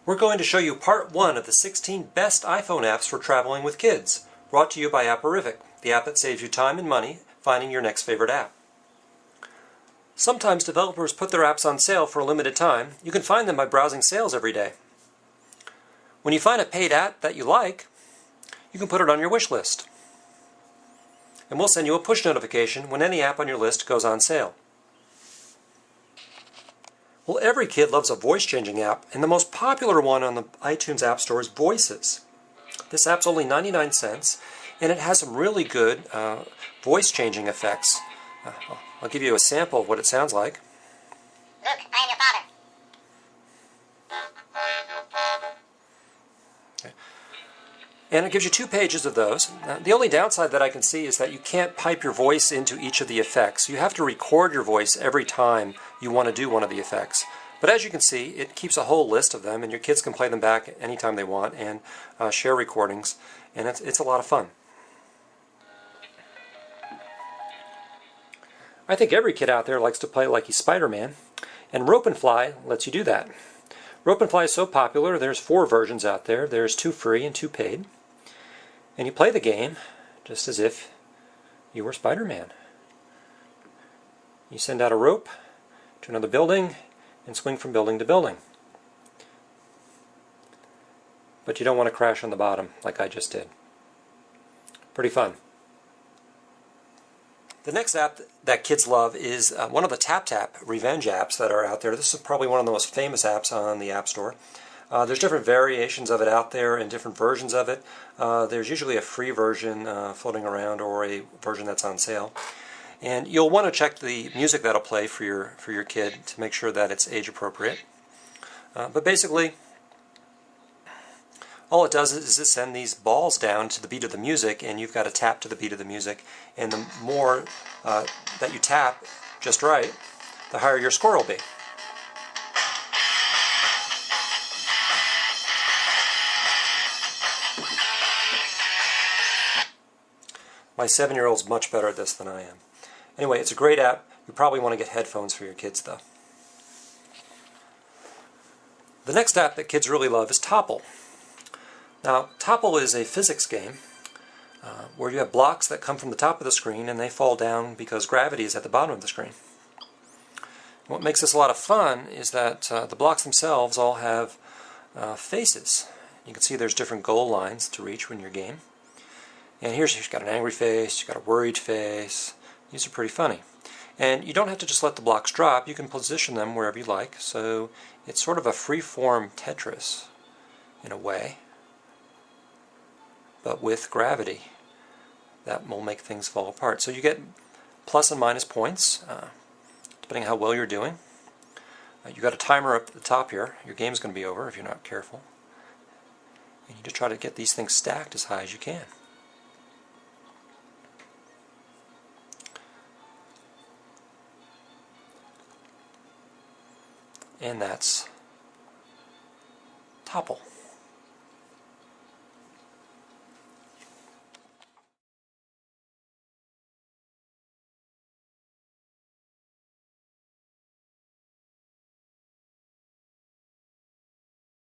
We're going to show you part 1 of the 16 best iPhone apps for traveling with kids, brought to you by Apperific, the app that saves you time and money finding your next favorite app. Sometimes developers put their apps on sale for a limited time. You can find them by browsing sales every day. When you find a paid app that you like, you can put it on your wish list. And we'll send you a push notification when any app on your list goes on sale. Well, every kid loves a voice-changing app, and the most popular one on the iTunes App Store is Voices. This app's only 99 cents, and it has some really good voice-changing effects. I'll give you a sample of what it sounds like. Look, I am your father. Okay. And it gives you 2 pages of those. The only downside that I can see is that you can't pipe your voice into each of the effects. You have to record your voice every time you want to do one of the effects. But as you can see, it keeps a whole list of them, and your kids can play them back anytime they want and share recordings, and it's a lot of fun. I think every kid out there likes to play like he's Spider-Man, and Rope and Fly lets you do that. Rope and Fly is so popular, there's 4 versions out there. There's 2 free and 2 paid. And you play the game just as if you were Spider-Man. You send out a rope to another building and swing from building to building. But you don't want to crash on the bottom like I just did. Pretty fun. The next app that kids love is one of the Tap revenge apps that are out there. This is probably one of the most famous apps on the App Store. There's different variations of it out there and different versions of it. There's usually a free version floating around or a version that's on sale. And you'll want to check the music that'll play for your kid to make sure that it's age appropriate. But basically, all it does is it send these balls down to the beat of the music, and you've got to tap to the beat of the music. And the more that you tap just right, the higher your score will be. My 7-year-old's much better at this than I am. Anyway, it's a great app. You probably want to get headphones for your kids, though. The next app that kids really love is Topple. Now, Topple is a physics game where you have blocks that come from the top of the screen and they fall down because gravity is at the bottom of the screen. What makes this a lot of fun is that the blocks themselves all have faces. You can see there's different goal lines to reach when you're game. And here's you've got an angry face, you've got a worried face. These are pretty funny. And you don't have to just let the blocks drop, you can position them wherever you like. So it's sort of a free-form Tetris in a way, but with gravity. That will make things fall apart. So you get plus and minus points, depending on how well you're doing. You've got a timer up at the top here. Your game's going to be over if you're not careful. And you just try to get these things stacked as high as you can. And that's Topple.